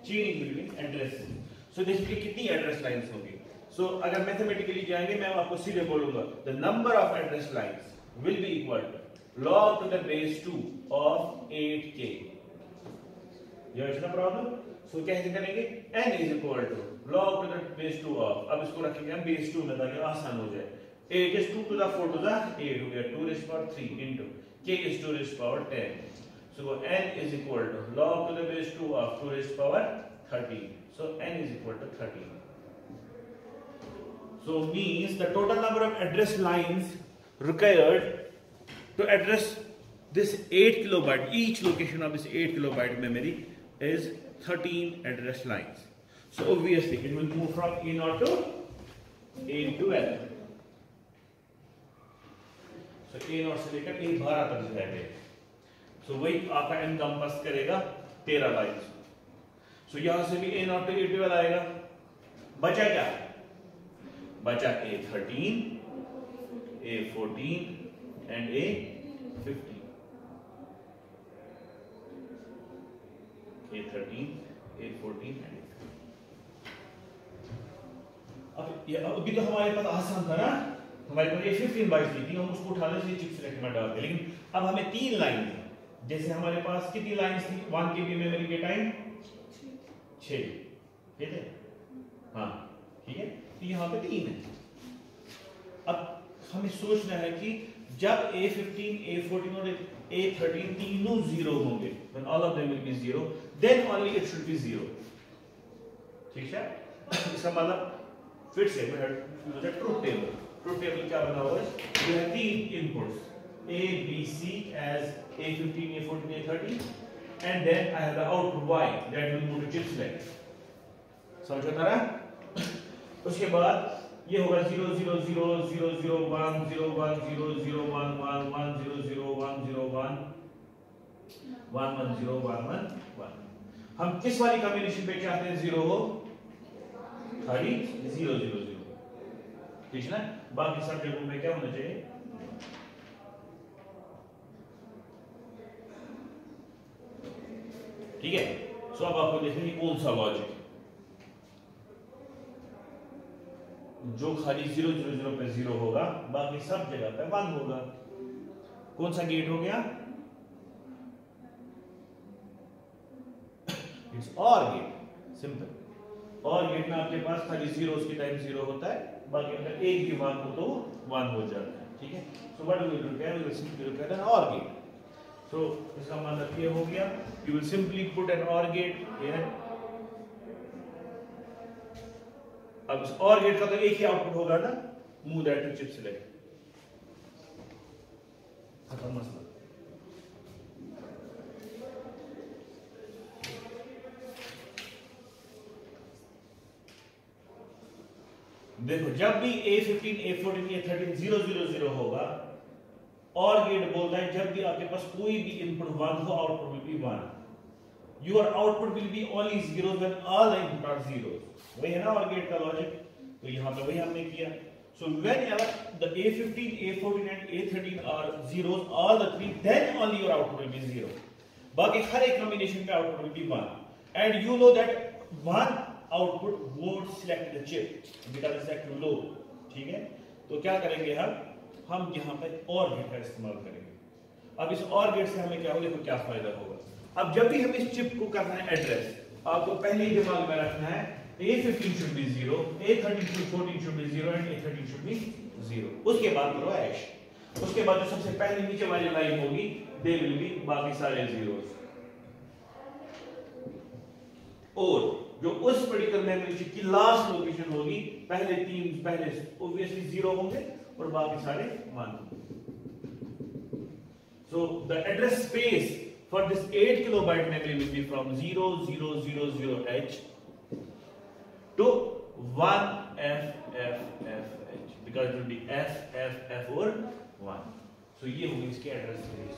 changing between addresses. So basically कितनी एड्रेस लाइंस होंगी? सो अगर मैथमेटिकली जाएंगे, मैं आपको सीधे बोलूंगा the number of address lines will be equal to log to the base 2 of 8k. ये है ना प्रॉब्लम। सो कैसे करेंगे? n is equal to log to the base 2 of, अब इसको रखेंगे हम base 2 में ताकि आसान हो जाए। 8 is 2 to the 4 to the 8 हो गया, 2 raised to the power 3 into k is 2 raised to the power 10. So n is equal to log to the base 2 of 2 raised to the power 13. So n is equal to 13. So means the total number of address lines required to address this 8 kilobyte, each location of this 8 kilobyte memory is 13 address lines. So obviously it will move from A0 to A12. So A0 से लेकर A12 तक जाएगा। So वही आपका encompass करेगा 13 lines. So यहां से भी A0 to A12 आएगा। बचा क्या? बचा A13, A14 and A15. A13, A14 and A15. अब ये अभी तो हमारे पास आसान था ना, हमारे पास A15 बाइट्स ली थी, हम उसको उठाने से चिप सिलेक्ट में डाल दिया, लेकिन अब हमें 3 लाइन है। जैसे हमारे पास कितनी लाइन्स थी 1 KB मेमोरी के टाइम? 6। ठीक है, हाँ ठीक है, तो यहाँ पे 3 है। अब हमें सोचना है कि जब A15, A14 और A13 तीनों 0 होंगे, when all of them will be 0, then only it should be 0. ठीक है, इसका मतलब फिर से ट्रूथ टेबल। ट्रूथ टेबल क्या बना हुआ है? ये है 3 inputs A, B, C as A15, A14, A13, and then I have the output Y that will move to chip select. समझ में आ रहा है? उसके बाद ये होगा 0 0 0 0 0 1 0 1 0 0 1 1 1 0 0 1 0 1 1 1 0 1 1 1। हम किस वाली कॉम्बिनेशन पे चाहते हैं 0 हो? 30 0 0 0। ठीक है ना? बाकी सब जगहों में क्या होना चाहिए? ठीक है। सो अब आपको देखना है कौन सा लॉजिक जो खाली 0 0 0 पे 0 होगा, बाकी सब जगह पे 1 होगा। कौन सा गेट हो गया? इट्स और गेट, सिंपल। और गेट में आपके पास खाली 0 उसके टाइम 0 होता है, बाकी अगर एक भी 1 हो तो 1 हो जाता है, ठीक है। So what we will look at, we will simply look at an OR gate. So इसका मतलब ये हो गया, you will simply put an OR gate here. अब इस और गेट का तो एक ही आउटपुट होगा ना, move that to chip select, खत्म मसला। देखो जब भी A15 A14 A13 0 0 0 होगा, और गेट बोलता है जब भी आपके पास कोई भी इनपुट 1 हो, output will be 1। Your output will be only 0 when all the input are 0। वही है ना और गेट का लॉजिक, तो यहां पे वही हमने किया। So whenever the A15 A14 and A13 are zeros, all the three, then only your output will be 0। बाकी हर एक कॉम्बिनेशन पे output will be 1 and you know that 1 output won't select the chip because it's active low, ठीक है। तो क्या करेंगे हम यहाँ पे और गेट का इस्तेमाल करेंगे। अब इस और गेट से हमें क्या होगा, देखो क्या फायदा होगा। अब जब भी हम इस चिप को करना है एड्रेस, आपको पहले ही दिमाग में रखना है A15 should be 0, A13 14 should be 0 and A13 should be 0। उसके बाद करो ऐश, उसके बाद जो सबसे पहले नीचे वाली लाइन होगी दे विल बी बाकी सारे zeros, और जो उस पर्टिकुलर मेमोरी चिप की लास्ट लोकेशन होगी पहले ऑब्वियसली 0 होंगे और बाकी सारे 1। So the address space for this 8 kilobyte memory will be from 0000H to 1FFFH because it will be FFF or 1। So ये होगी इसकी एड्रेस स्पेस।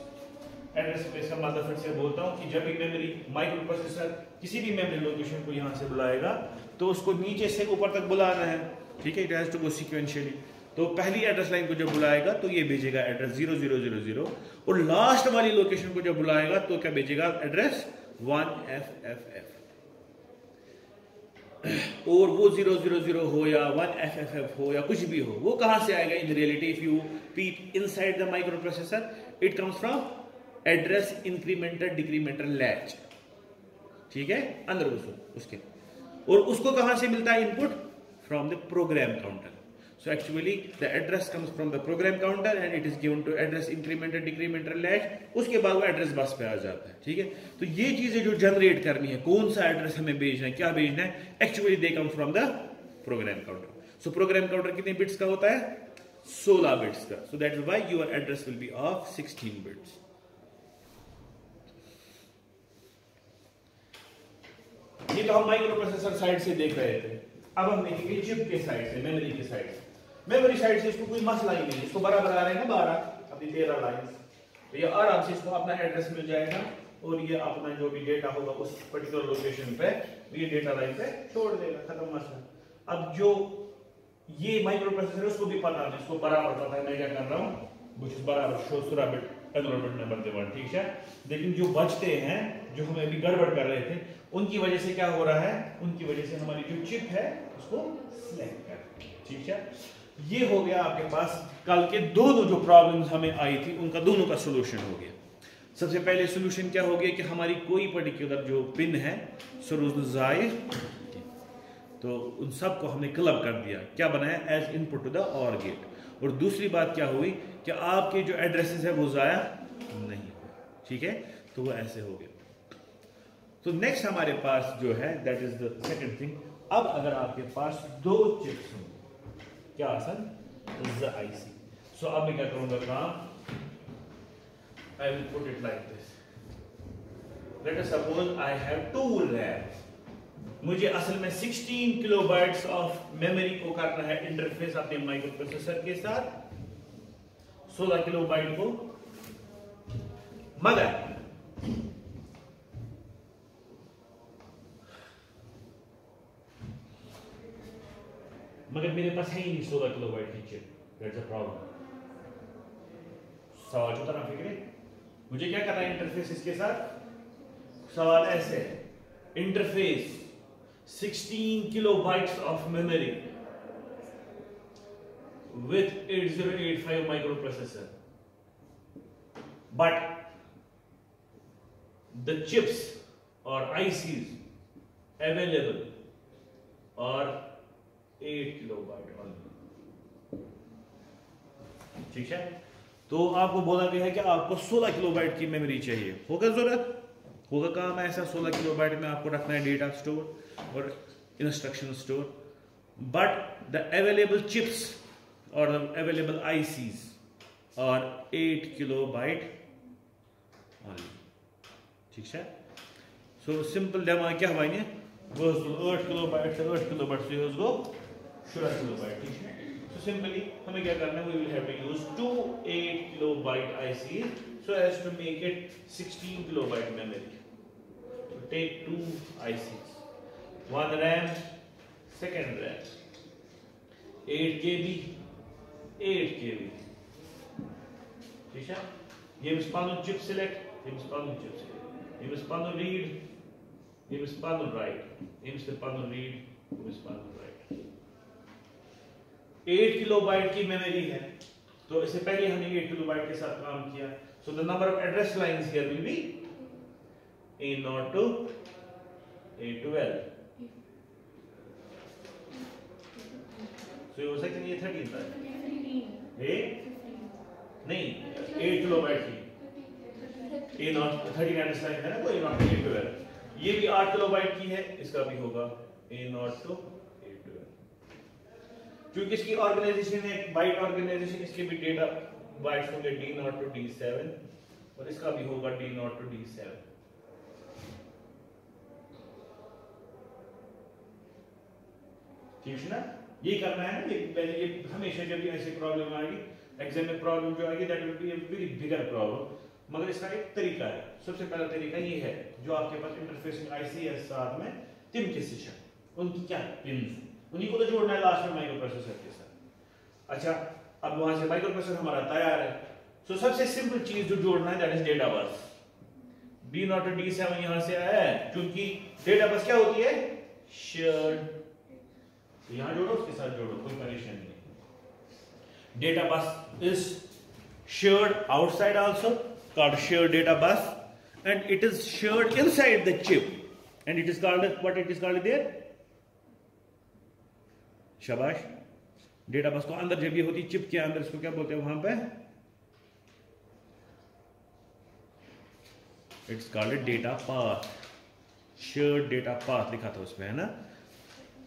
एड्रेस स्पेस का मतलब फिर से बोलता हूँ कि जब भी मेमोरी माइक्रो प्रोसेसर किसी भी मेमोरी लोकेशन को यहाँ से बुलाएगा तो उसको नीचे से ऊपर तक बुलाना है, ठीक है। It has to go sequentially. तो पहली एड्रेस लाइन को जब बुलाएगा तो ये भेजेगा एड्रेस 0000 और लास्ट वाली लोकेशन को जब बुलाएगा तो क्या भेजेगा एड्रेस 1FFF। और वो 000 हो या 1FFF हो या कुछ भी हो, वो कहां से आएगा in reality? If you peek inside the microprocessor, it comes from address incrementer decrementer latch, ठीक है, अंदर उसके। और उसको कहां से मिलता है input? From the program counter. So actually the address comes from the program counter and it is given to address incrementer decrementer latch, उसके बाद वो एड्रेस बस पे आ जाता है, ठीक है। तो ये चीजें जो जनरेट करनी है, कौन सा एड्रेस हमें भेजना है, क्या भेजना है, actually they come from the program counter. So program counter कितने बिट्स का होता है? 16 बिट्स का। सो that is why your address will be of 16 bits. ये तो हम माइक्रो प्रोसेसर साइड से देख रहे थे। अब हम देखेंगे चिप के साइड से, मेमोरी के साइड से। मेमोरी साइड से इसको कोई मसला ही नहीं, इसको बराबर आ रहे हैं ना 12 अपनी 13 लाइन, तो ये आराम से इसको अपना एड्रेस मिल जाएगा और ये अपना जो भी डेटा होगा उस पर्टिकुलर लोकेशन पे ये डेटा लाइन पे छोड़ देगा, खत्म मसला। अब जो ये माइक्रो प्रोसेसर है उसको भी पता है, इसको बराबर पता है मैं क्या कर रहा हूँ, which is बराबर शो सुरा बिट एनरोलमेंट नंबर देवन, ठीक है। लेकिन जो बचते हैं, जो हम अभी गड़बड़ कर रहे थे, उनकी वजह से क्या हो रहा है, उनकी वजह से हमारी जो चिप है उसको सिलेक्ट कर, ठीक है। ये हो गया आपके पास कल के दोनों जो प्रॉब्लम्स हमें आई थी उनका दोनों का सॉल्यूशन हो गया। सबसे पहले सॉल्यूशन क्या हो गया कि हमारी कोई पर्टिकुलर जो पिन है सरोजाई, तो उन सब को हमने क्लब कर दिया, क्या बनाया, एज इनपुट टू द और गेट। और दूसरी बात क्या हुई कि आपके जो एड्रेसेस है वो जाया नहीं हुए, ठीक है, तो वो ऐसे हो गया। तो नेक्स्ट हमारे पास जो है that is the second thing. अब अगर आपके पास दो चिप्स हों, क्या आसान, द आईसी। सो अब मैं क्या करूंगा काम, I will put it like this. Let us suppose I have 2 RAMs. मुझे असल में 16 किलोबाइट्स ऑफ मेमोरी को करना है इंटरफेस अपने माइक्रो प्रोसेसर के साथ, 16 किलोबाइट को, मगर मेरे पास है ही नहीं 16 किलोबाइट की चिप, दैट्स अ प्रॉब्लम। सवाल जो तरह फिक्र, मुझे क्या करना है इंटरफेस इसके साथ सवाल ऐसे है, interface 16 kilobytes of memory with 8085 microprocessor, but the chips or ICs available are 8 kilobyte only. ठीक है, तो आपको बोला गया है कि आपको 16 किलोबाइट की मेमोरी चाहिए। होगा काम ऐसा 16 किलोबाइट में आपको रखना है डेटा स्टोर और instruction store, but the available chips or the available ICs are 8 kilobyte only. ठीक है, so simple demo क्या हुआ है, वो 8 किलोबाइट से 8 किलोबाइट से उसको 16 किलोबाइट। ठीक है, so simply हमें क्या करना है, we will have to use 2 8 kilobyte ICs so as to make it 16 kilobyte memory. So take 2 ICs, one RAM, second RAM, 8 KB, 8 KB. ठीक है, ये स्पानो चिप सिलेक्ट, ये स्पानो चिप सिलेक्ट, ये स्पानो रीड, ये स्पानो राइट, ये स्पानो रीड, ये स्पानो राइट। 8 किलोबाइट की memory है, तो इससे पहले हमने 8 किलोबाइट के साथ काम किया। So the number of address lines here will be A0 to A12. So ये हो सकता है ये 13 था, नहीं 8 किलोबाइट की A0 13 एड्रेस लाइन है ना, तो A0 to A12, ये भी 8 किलोबाइट की है, इसका भी होगा A0 to A12। क्योंकि इसकी ऑर्गेनाइजेशन है बाइट ऑर्गेनाइजेशन, इसके भी डेटा बाइट्स होंगे D0 to D7 और इसका भी होगा D0 to D7। ठीक है ना, ये करना है ना, ये हमेशा जब भी ऐसी प्रॉब्लम आएगी एग्जाम में, प्रॉब्लम जो आएगी that will be a very bigger problem, मगर इसका एक तरीका है। सबसे पहला तरीका ये है, जो आपके पास इंटरफेसिंग आईसी है साथ में 3 के सेशन, उनकी क्या पिन, उन्हीं को तो जोड़ना है लास्ट में माइक्रोप्रोसेसर के साथ। अच्छा, अब वहां से माइक्रोप्रोसेसर हमारा तैयार है, सो सबसे सिंपल चीज जो जोड़ना है that is data bus. D0 to D7 यहां से आया है, क्योंकि डेटा बस क्या होती है, शेयर्ड, यहां जोड़ो उसके साथ जोड़ो, कोई परेशानी नहीं। Data bus is shared outside also, called shared data bus, and it is shared inside the chip, and it is called what it is called there, शाबाश। डेटा बस को अंदर जब ये होती है चिप के अंदर, इसको क्या बोलते हैं वहां पे, it's called data path, shared data path लिखा था उसमें, है ना।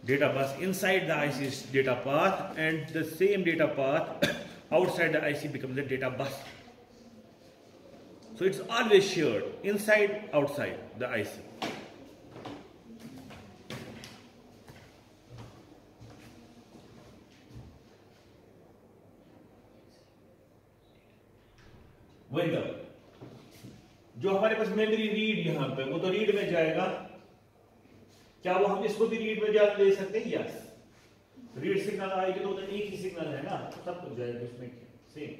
Data bus inside the IC is data path, and the same data path outside the IC becomes a data bus. So it's always shared inside, outside the IC. वही जो हमारे पास memory read यहां पे, वो तो रीड में जाएगा, क्या वो हम इसको भी रीड में ले सकते हैं, यस। रीड सिग्नल आएगी तो एक ही सिग्नल है ना, सब कुछ जाएगा उसमें सेम।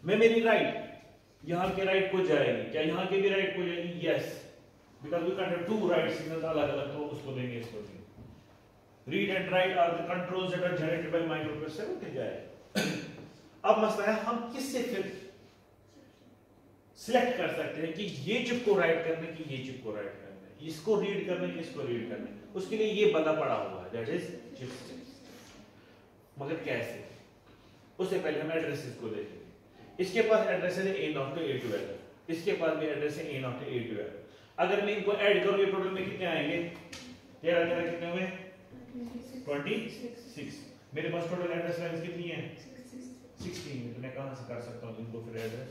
मेमोरी राइट यहां के राइट को जाएगी, क्या यहां के भी राइट को जाएगी, yes, because we can have 2 write signals अलग अलग, तो उसको देंगे, इसको देंगे। Read and write are the controls that are generated by microprocessor, okay जाए। अब मसला है हम किससे फिर सिलेक्ट कर सकते हैं कि ये चिप को राइट करने की, ये चिप को राइट करना है, इसको रीड करने की, इसको रीड करना है, उसके लिए ये बंदा पड़ा हुआ है, दैट इज चिप। मगर कैसे, उससे पहले हम एड्रेसेस को देखेंगे। इसके पास एड्रेस है A0 to A12, इसके पास भी एड्रेस है A0 to A12। अगर मैं इनको ऐड करूं ये टोटल में कितने आएंगे, 13 कितने हुए, 26। मेरे पास टोटल एड्रेस लाइंस कितनी है, 16। तो मैं कहां से कर सकता हूं इनको फिर address,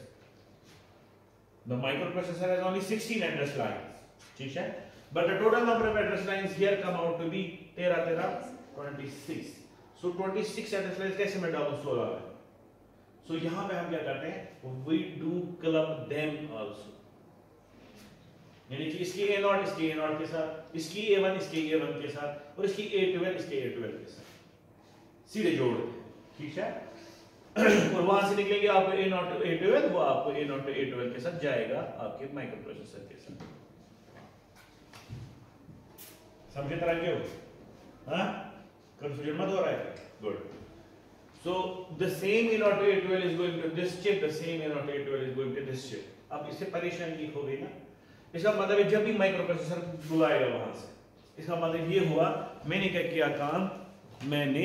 the microprocessor has only 16 address lines, ठीक है, but the total number of address lines here come out to be 26। so 26 address lines कैसे मैं डालूं 16 में, so यहां पे हम क्या करते हैं, we do club them also, यानी कि इसकी A0 इसकी A0 के साथ, इसकी A1 इसकी A1 के साथ, और इसकी A12 इसके A12 के साथ सीधे जोड़, ठीक है। और वहां से निकलेंगे आपको A0 to A12, वो आपको A0 to A12 के साथ जाएगा आपके माइक्रोप्रोसेसर के साथ। समझे तरह के हो? हाँ, कंफ्यूजन मत हो रहा है? Good. So the same A0 to A12 is going to this chip, the same A0 to A12 is going to this chip. अब इससे परेशानी हो गई ना. इसका मतलब है जब भी माइक्रो प्रोसेसर बुलाएगा वहां से, इसका मतलब ये हुआ मैंने क्या किया काम, मैंने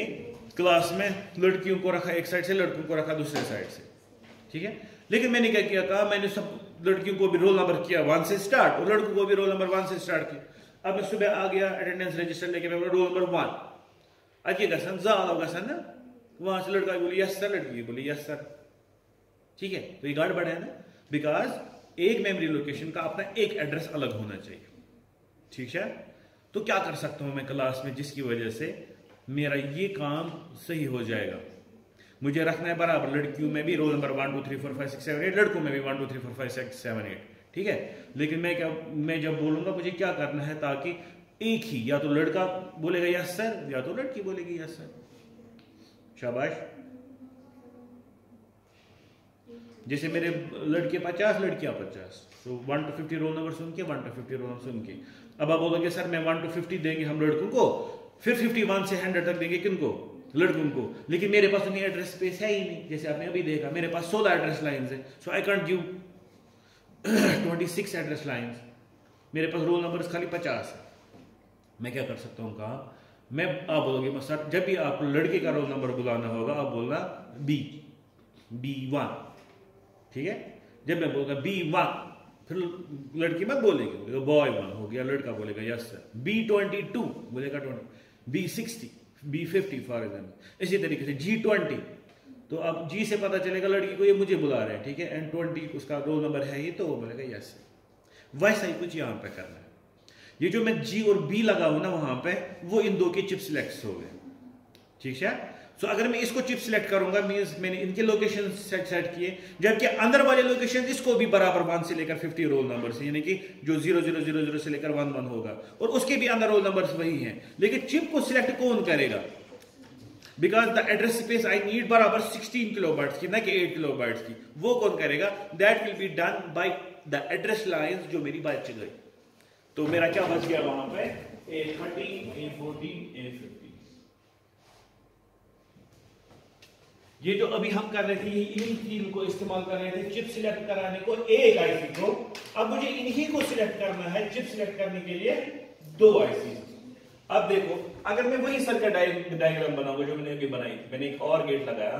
क्लास में लड़कियों को रखा एक साइड से, लड़कों को रखा दूसरे साइड से, ठीक है. लेकिन मैंने क्या किया काम, मैंने सब लड़कियों को भी रोल नंबर किया 1 से स्टार्ट और लड़कों को भी रोल नंबर 1 से स्टार्ट किया. अब मैं सुबह आ गया अटेंडेंस रजिस्टर लेके, मैं रोल नंबर 1 अजय गसन जाल गसन ना, वहां से लड़का बोली यस सर, लड़की बोली यस सर, ठीक है. तो ये गड़बड़ है ना, बिकॉज एक मेमोरी लोकेशन का अपना एक एड्रेस अलग होना चाहिए, ठीक है. तो क्या कर सकता हूं मैं क्लास में जिसकी वजह से मेरा ये काम सही हो जाएगा. मुझे रखना है बराबर, लड़कियों में भी रोल नंबर 1 2 3 4 5 6 7 8, लड़कों में भी 1 2 3 4 5 6 7 8, ठीक है. लेकिन मैं जब बोलूंगा मुझे क्या करना है ताकि एक ही, या तो लड़का बोलेगा यस सर या तो लड़की बोलेगी यस सर. शाबाश. जैसे मेरे लड़के 50 लड़कियां 50, तो 1 to 50 रोल नंबर सुन के 1 to 50 रोल नंबर सुन के. अब आप बोलोगे सर मैं 1 to 50 देंगे हम लड़कों को, फिर 51 से 100 तक देंगे किनको, लड़कों को. लेकिन मेरे पास उन्हें एड्रेस स्पेस है ही नहीं, जैसे आपने अभी देखा मेरे पास 16 एड्रेस लाइंस है. So I can't give 26 address lines. मेरे पास रोल नंबर खाली 50 है. मैं क्या कर सकता हूँ कहा, मैं आप बोलोगे सर जब भी आप लड़के का रोल नंबर बुलाना होगा आप बोलना B1, ठीक है. जब मैं बोलूंगा B1 फिर लड़की मत बोलेगी, बॉय 1 हो गया, लड़का बोलेगा यस सर. B22 बोलेगा 20, B60, B50 फॉर एग्जाम्पल. इसी तरीके से G20, तो अब G से पता चलेगा लड़की को ये मुझे बुला रहे हैं, ठीक है. एंड 20 उसका रोल नंबर है ही, तो वो बोलेगा यस. वैसा ही कुछ यहाँ पे करना है. ये जो मैं G और B लगाऊं ना वहां पे, वो इन दो के चिप सिलेक्ट हो गए, ठीक है. सो अगर मैं इसको चिप सिलेक्ट करूंगा मींस मैंने इनके लोकेशन सेट किए, जबकि अंदर वाले लोकेशन इसको भी बराबर 1 से लेकर 50 रोल नंबर से, यानी कि जो 0000 से लेकर 11 होगा, और उसके भी अंदर रोल नंबर वही हैं. लेकिन चिप को सिलेक्ट कौन करेगा, because the address space I need बराबर 16 किलोबाइट्स की, ना कि 8 किलोबाइट्स की. वो कौन करेगा, that will be done by the address lines जो मेरी बच गई. तो मेरा क्या बच गया वहां पे, A13 A14 A15. ये जो अभी हम कर रहे थे ये इन तीन को इस्तेमाल कर रहे थे चिप सिलेक्ट कराने को एक आईसी को. अब मुझे इन्हीं को सिलेक्ट करना है चिप सिलेक्ट करने के लिए 2 आईसी. अब देखो अगर मैं वही सर्किट डायग्राम बनाऊंगा जो मैंने अभी बनाई थी, मैंने एक और गेट लगाया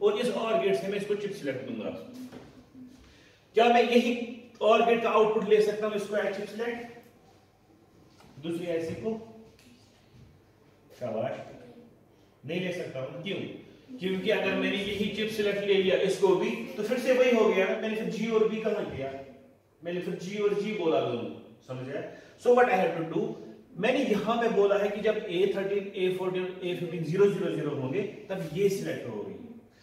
और इस और गेट से मैं इसको चिप सिलेक्ट दूंगा. क्या मैं यही और गेट का आउटपुट ले सकता हूं, इसको चिप सिलेक्ट दूसरी आईसी को? शाबाश, नहीं ले सकता हूं. क्यों? क्योंकि अगर मैंने यही चिप सिलेक्ट ले लिया इसको भी, तो फिर से वही हो गया. मैंने फिर G और B कहां किया, मैंने फिर G और G बोला दोनों, समझे. So what I have to do, मैंने यहां पे बोला है कि जब A13 A14 A15 000 होंगे तब ये सिलेक्ट होगी.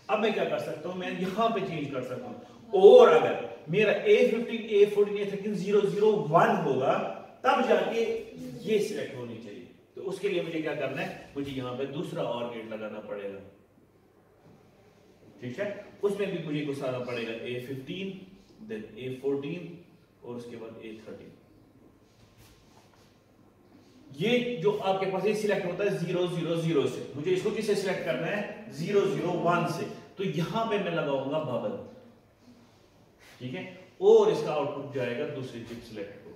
अब मैं क्या कर सकता हूं, मैं यहां पे चेंज कर सकता हूं. और अगर मेरा A15 A14 A13 001 होगा तब जाके ये सिलेक्ट होनी चाहिए. तो उसके लिए मुझे क्या करना है, मुझे यहां पे दूसरा और गेट लगाना पड़ेगा, ठीक है. उसमें भी मुझे घुसाना पड़ेगा A15 देन A14 और उसके बाद A13. ये जो आपके पास ये सिलेक्ट होता है 000 से, मुझे इसको किससे सिलेक्ट करना है, 001 से. तो यहां पे मैं लगाऊंगा बबल, ठीक है. और इसका आउटपुट जाएगा दूसरी चिप सिलेक्ट को.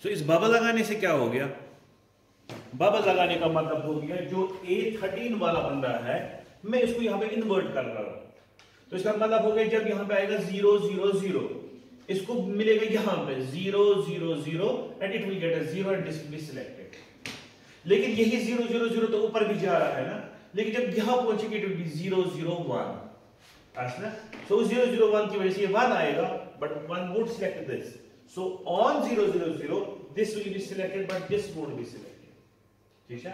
सो इस बबल लगाने से क्या हो गया, बबल लगाने का मतलब हो गया जो A13 वाला बंदा है मैं इसको यहां पे इन्वर्ट कर रहा हूं. तो इसका मतलब हो गया जब यहां पे आएगा 000 इसको मिलेगा यहां पे 000 and it will get a 0 and this will be selected. लेकिन यही 000 तो ऊपर भी जा रहा है ना, लेकिन जब यहां पहुंचेगी इट विल बी 001. ऐसा. सो 001 की वजह से ये 1 आएगा, but 1 would select this. So on 000 this will be selected but this won't be selected, ठीक है.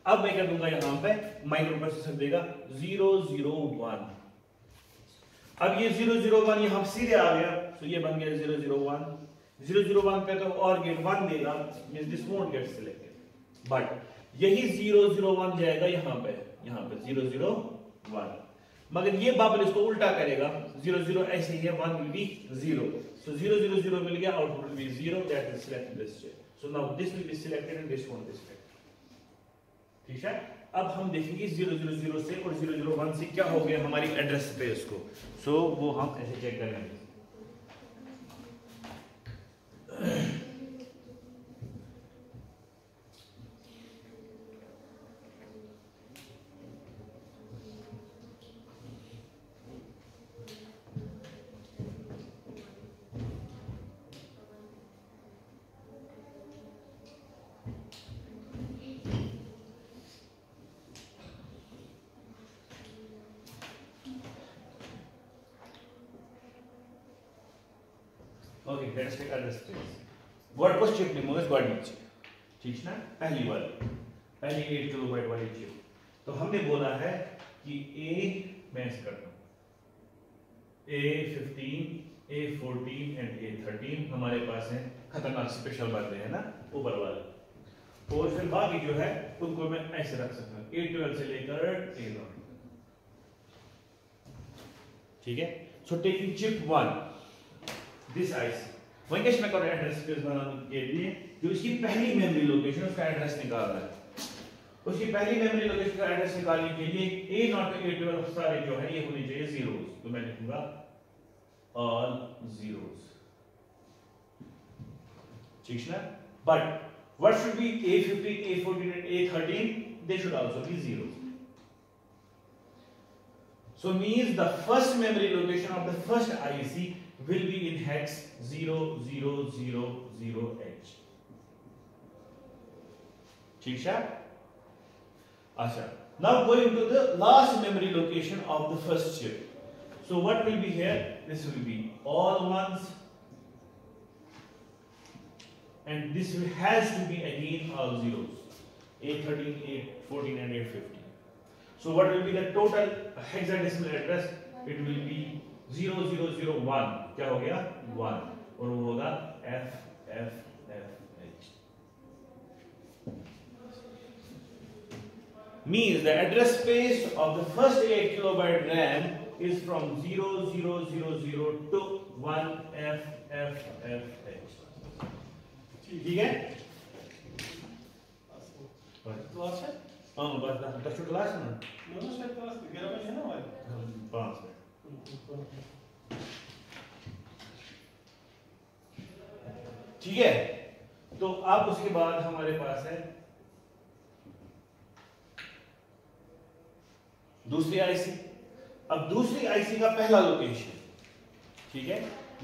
अब मैं क्या दूंगा यहां पे, माइक्रो प्रोसेसर देगा 001. अब ये 001 यहां सीधे आ गया, तो ये बन गया 001 पे तो और गेट 1 देगा, means this won't get selected. But यही 001 जाएगा यहाँ पे 001, मगर ये बबल इसको उल्टा करेगा, 00 ऐसे ही है, 1 will be 0, so 000 मिल गया, output will be 0, that is selected this shape. So now this will be selected and this won't be selected. ठीक है, अब हम देखेंगे 000 से और 001 से क्या हो गया हमारी एड्रेस स्पेस को, so वो हम ऐसे चेक करेंगे। Okay, let's take address space. What was chip name was body chip, ठीक ना, पहली 8 किलोबाइट वाली चिप। तो हमने बोला है कि मैं ऐसे करता हूँ A15, A14 and A13 हमारे पास है, खतरनाक स्पेशल बातें है ना ऊपर वाले, और फिर बाकी जो है उनको मैं ऐसे रख सकता हूँ A12 से लेकर A0, ठीक है। So taking chip 1, this IC, वहीं कैसे मैं कर एड्रेस स्पेस बनाने के लिए जो इसकी पहली मेमोरी लोकेशन उसका एड्रेस निकाल रहा है, उसकी पहली मेमोरी लोकेशन का एड्रेस निकालने के लिए A0 to A12 सारे जो है ये होनी चाहिए जीरोस, तो मैं लिखूंगा ऑल जीरोस, ठीक है। But what should be A15, A14 and A13, they should also be zeros. So means the first memory location of the first IC will be in hex 0000H, ठीक है। अच्छा, now going to the last memory location of the first chip, so what will be here, this will be all ones and this has to be again all zeros, A13, A14 and A15. So what will be the total hexadecimal address, it will be 0001, क्या हो गया 1, और वो होगा FFFH, means the address space of the first 8 kilobyte RAM is from 0000 to 1FFFH, ठीक है। Class है, हाँ बस दस क्लास है ना, दोनों शायद क्लास 11 बजे है ना हमारे, 5 में, ठीक है। तो अब उसके बाद हमारे पास है दूसरी आईसी। अब दूसरी आईसी का पहला लोकेशन, ठीक है,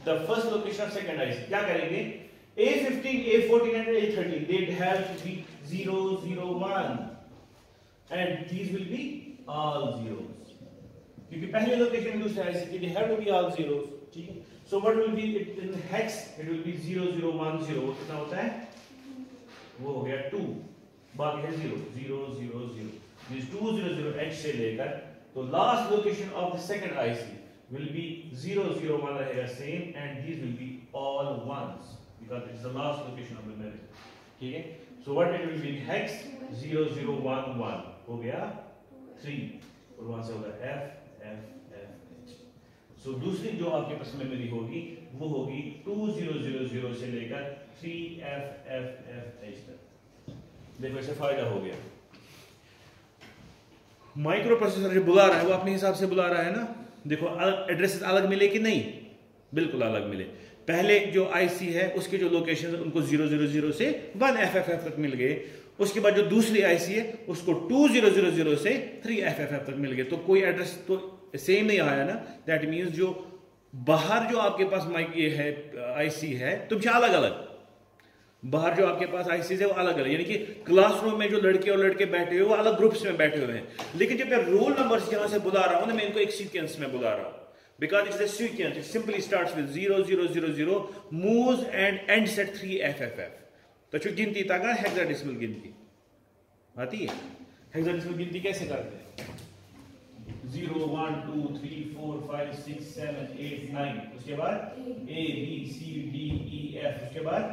the first location of second IC, क्या करेंगे, A15, A14 and A13 they have to be 001 and these will be all zeros, क्योंकि पहले लोकेशन दूसरे आईसी के लिए have to be all zeros, ठीक है। So what will be it in hex, it will be 0010, कितना होता है, वो हो गया 2, बाकी है 000, means 200H से लेकर, तो last location of the second IC will be 001 रहेगा same and these will be all ones because it is the last location of the memory, ठीक है। So what it will be in hex 0011 हो गया 3 और वहां से होगा FFFH। So दूसरी जो आपके पास मेमोरी होगी वो होगी 2000 से लेकर 3FFFH तक। देखो इससे फायदा हो गया। माइक्रो प्रोसेसर जो बुला रहा है वो अपने हिसाब से बुला रहा है ना। देखो एड्रेसेस अलग मिले कि नहीं, बिल्कुल अलग मिले। पहले जो आईसी है उसके जो लोकेशन उनको 000 से 1FFF तक मिल गए, उसके बाद जो दूसरी आईसी है उसको 2000 से 3FFF तक मिल गए। तो कोई एड्रेस तो सेम नहीं आया ना, दैट मीन्स जो बाहर जो आपके पास माइक ये है आईसी है तुमसे अलग अलग, बाहर जो आपके पास आईसी है वो अलग अलग, यानी कि क्लासरूम में जो लड़के और लड़के बैठे हुए वो अलग ग्रुप्स में बैठे हुए हैं। लेकिन जब मैं रोल नंबर्स यहां से बुला रहा हूं ना, मैं इनको एक सीक्वेंस में बुला रहा हूं, because it is a sequence. It simply starts with 0000, moves and ends at 3FFF. तो जो गिनती तक है हेक्साडेसिमल गिनती आती है। हेक्साडेसिमल गिनती कैसे करते हैं? 0 1 2 3 4 5 6 7 8 9, उसके बाद A B C D E F, उसके बाद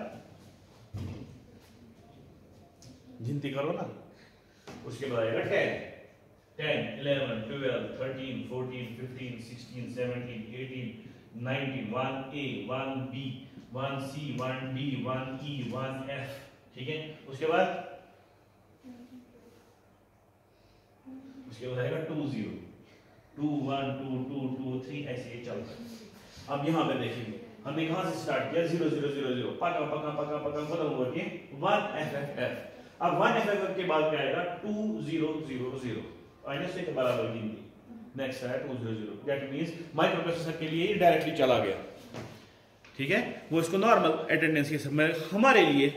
गिनती करो ना, उसके बाद आएगा 10, 11, 12, 13, 14, 15, 16, 17, 18, 19, 1A, 1B, 1C, 1D, 1E, 1F, ठीक है। उसके बाद आएगा 2 0, 2 1 2 2 2 3, ऐसे ही चलता है। अब यहाँ पे देखिए हमने कहाँ से स्टार्ट किया, 0 0 0 0, पका पका पका पका खत्म हुआ कि 1 F F F। अब 1 F F के बाद क्या आएगा, 2 0 0 0, माइनस के बराबर गिनती। नेक्स्ट है 2 0 0, दैट मींस माइक्रोप्रोसेसर के लिए डायरेक्टली चला गया, ठीक है। वो इसको नॉर्मल अटेंडेंस के समय हमारे लिए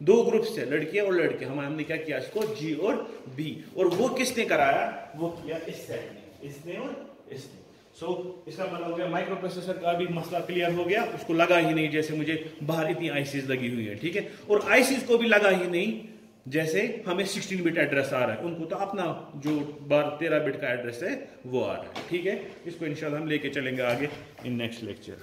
दो ग्रुप्स थे, लड़कियां और लड़के, हमने क्या किया इसको G और B, और वो किसने कराया, वो किया इस सेट ने, इसने और इसने। सो इसका मतलब हो गया माइक्रो प्रोसेसर का भी मसला क्लियर हो गया, उसको लगा ही नहीं जैसे मुझे बाहर इतनी आईसीज लगी हुई है, ठीक है। और आईसीज को भी लगा ही नहीं जैसे हमें 16 बिट एड्रेस आ रहा है, उनको तो अपना जो 13 बिट का एड्रेस है वो आ रहा है, ठीक है। इसको इंशाल्लाह हम लेके चलेंगे आगे इन नेक्स्ट लेक्चर।